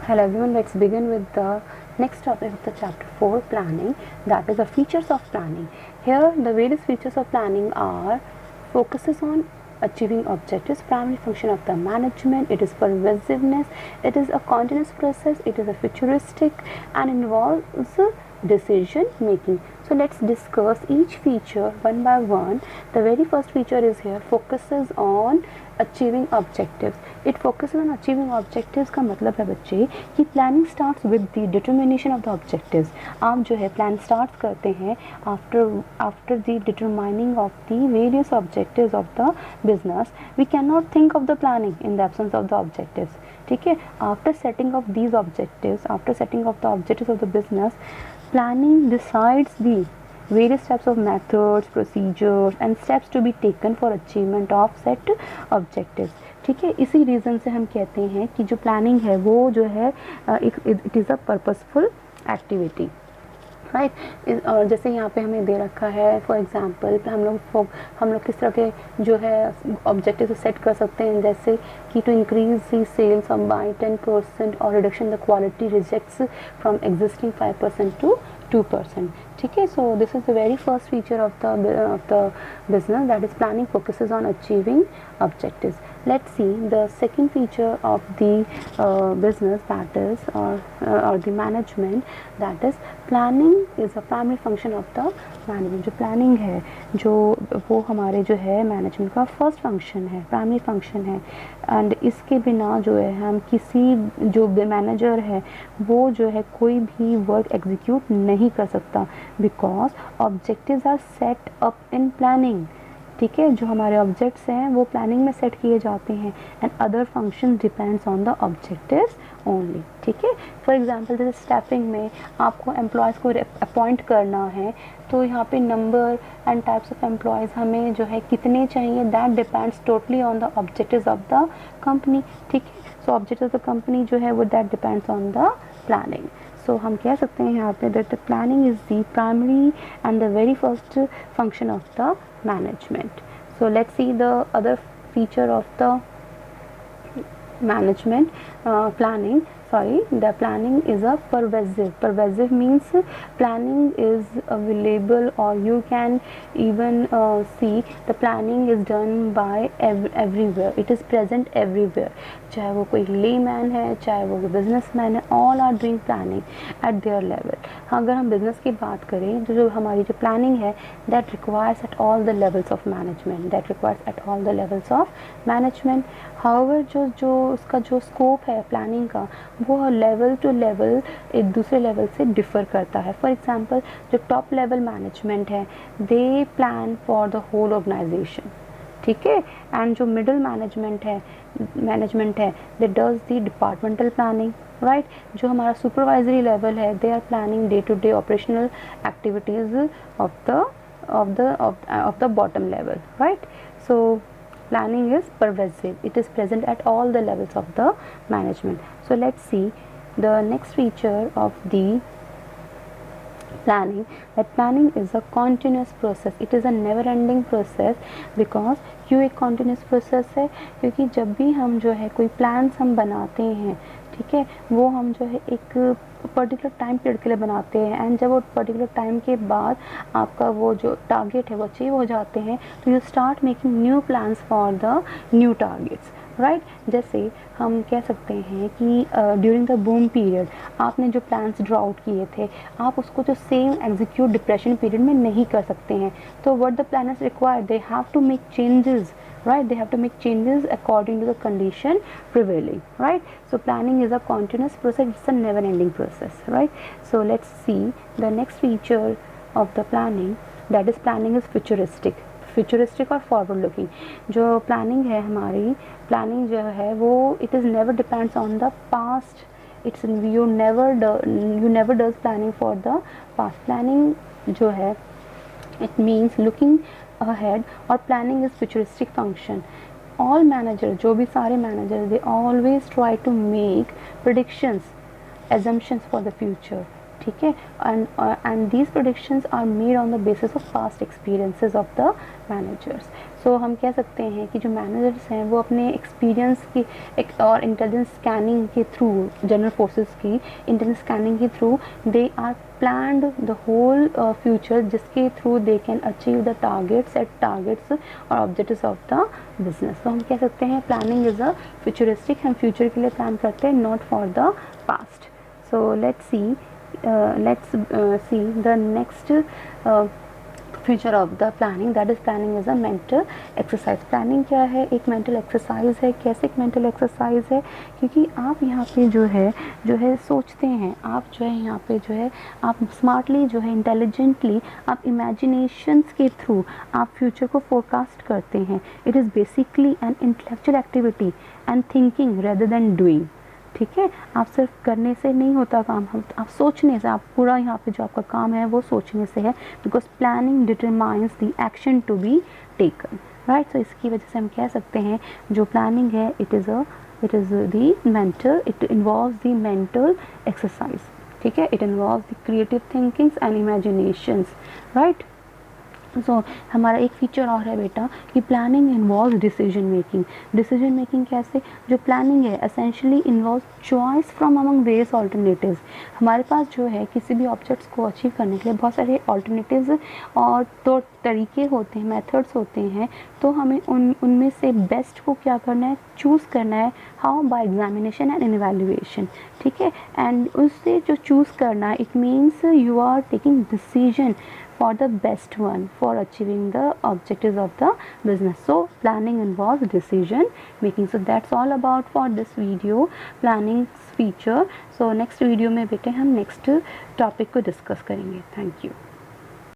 Hello everyone, let's begin with the next topic of the chapter 4, planning, that is the features of planning. Here the various features of planning are focuses on achieving objectives, primary function of the management, it is pervasiveness, it is a continuous process, it is a futuristic and involves decision making. So let's discuss each feature one by one. The very first feature is here focuses on achieving objectives. It focuses on achieving objectives का मतलब है बच्चे कि planning starts with the determination of the objectives. आप जो है plan start करते हैं after the determining of the various objectives of the business. We can not think of the planning in the absence of the objectives. ठीक है, after setting of these objectives, after setting of the objectives of the business, planning decides the various types of methods, procedures and steps to be taken for achievement of set objectives. ठीक है, इसी reason से हम कहते हैं कि जो planning है वो जो है it is a purposeful activity, right. और जैसे यहाँ पे हमें दे रखा है फॉर एग्जांपल हम लोग किस तरह के जो है ऑब्जेक्टिव सेट कर सकते हैं, जैसे कि to increase the sales by 10% और reduction the quality rejects from existing 5% to 2%. ठीक है, so this is the very first feature of the business, that is planning focuses on achieving objectives. Let's see the second feature of the business, that is or the management, that is planning is a primary function of the management. जो planning है जो वो हमारे जो है management का first function है, primary function है. एंड इसके बिना जो है हम किसी जो मैनेजर है वो जो है कोई भी वर्क एग्जीक्यूट नहीं कर सकता, because objectives are set up in planning. ठीक है, जो हमारे ऑब्जेक्ट्स हैं वो प्लानिंग में सेट किए जाते हैं and other function depends on the objectives only. ठीक है, फॉर एग्जांपल जैसे स्टाफिंग में आपको एम्प्लॉयज़ को अपॉइंट करना है, तो यहाँ पे number and types of employees हमें जो है कितने चाहिए, that depends totally on the objectives of the company. ठीक है, so objectives of the company जो है वो that depends on the planning. So हम कह सकते हैं यहाँ पे that the planning is the primary and the very first function of the management. So let's see the other feature of the management planning. The planning is a pervasive means planning is available, or you can even see the planning is done by everywhere. It is present everywhere. चाहे वो कोई layman है, चाहे वो businessman है, all are doing planning at their level. अगर हम business की बात करें तो जो हमारी जो प्लानिंग है that requires at all the levels of management, however जो उसका जो स्कोप है प्लानिंग का वो लेवल टू लेवल एक दूसरे लेवल से डिफ़र करता है. फॉर एग्जांपल जो टॉप लेवल मैनेजमेंट है they plan for the whole organisation. ठीक है, एंड जो मिडिल मैनेजमेंट है they does the departmental planning, right. जो हमारा सुपरवाइजरी लेवल है they are planning day to day operational activities of the bottom level, right. So planning is pervasive, it is present at all the levels of the management. So let's see the next feature of the planning, that planning is a continuous process, it is a never ending process. because क्यों एक continuous process है, क्योंकि जब भी हम जो है कोई plans हम बनाते हैं, ठीक है, वो हम जो है एक पर्टिकुलर टाइम पीरियड के लिए बनाते हैं, एंड जब वो पर्टिकुलर टाइम के बाद आपका वो जो टारगेट है वो अचीव हो जाते हैं तो you start making new plans for the new targets, right. जैसे हम कह सकते हैं कि ड्यूरिंग द बूम पीरियड आपने जो प्लान्स ड्रॉ आउट किए थे आप उसको जो सेम एग्जीक्यूट डिप्रेशन पीरियड में नहीं कर सकते हैं, तो what the planners require, they have to make changes, right. They have to make changes according to the condition prevailing, right. So planning is a continuous process, it's a never ending process, right. So let's see the next feature of the planning, that is planning is futuristic और forward looking. जो planning है हमारी planning जो है वो it is never depends on the past, it's you never does planning for the past. Planning जो है it means looking ahead, और planning is futuristic function. all managers, जो भी सारे managers, they always try to make predictions, assumptions for the future. ठीक है, and these predictions are made on the basis of past experiences of the managers. So हम कह सकते हैं कि जो मैनेजर्स हैं वो अपने एक्सपीरियंस की और इंटेलिजेंस स्कैनिंग के थ्रू, जनरल फोर्सेस की इंटेलिजेंस स्कैनिंग के through they are planned the whole future, जिसके through they can achieve the targets, set targets और ऑब्जेक्टिव्स ऑफ द बिजनेस। तो हम कह सकते हैं प्लानिंग इज़ अ फ्यूचरिस्टिक, हम फ्यूचर के लिए प्लान करते हैं, not for the past. So let's see the next feature of the planning, that is planning is a mental exercise। planning क्या है? एक mental exercise है। कैसे एक mental exercise है? क्योंकि आप यहाँ पे जो है सोचते हैं, आप जो है यहाँ पे जो है आप स्मार्टली जो है इंटेलिजेंटली आप इमेजिनेशंस के थ्रू आप फ्यूचर को फोरकास्ट करते हैं। It is basically an intellectual activity and thinking rather than doing. ठीक है, आप सिर्फ करने से नहीं होता काम, आप सोचने से, आप पूरा यहाँ पे जो आपका काम है वो सोचने से है, because planning determines the action to be taken, right. So इसकी वजह से हम कह सकते हैं जो प्लानिंग है it is the mental, it involves the mental exercise. ठीक है, it involves the creative thinkings and imaginations, right. So हमारा एक फीचर और है बेटा कि planning involve decision making. Decision making कैसे? जो प्लानिंग है essentially involve choice from among various alternatives. हमारे पास जो है किसी भी ऑब्जेक्ट्स को अचीव करने के लिए बहुत सारे ऑल्टरनेटिव्स और तो तरीके होते हैं, मेथड्स होते हैं, तो हमें उनमें से बेस्ट को क्या करना है, चूज़ करना है। How? By examination and evaluation. ठीक है, एंड उससे जो चूज़ करना है it means you are taking decision for the best one for achieving the objectives of the business. So planning involves decision making. So that's all about for this video, planning feature. So next video में बेटे हम next topic को discuss करेंगे. Thank you.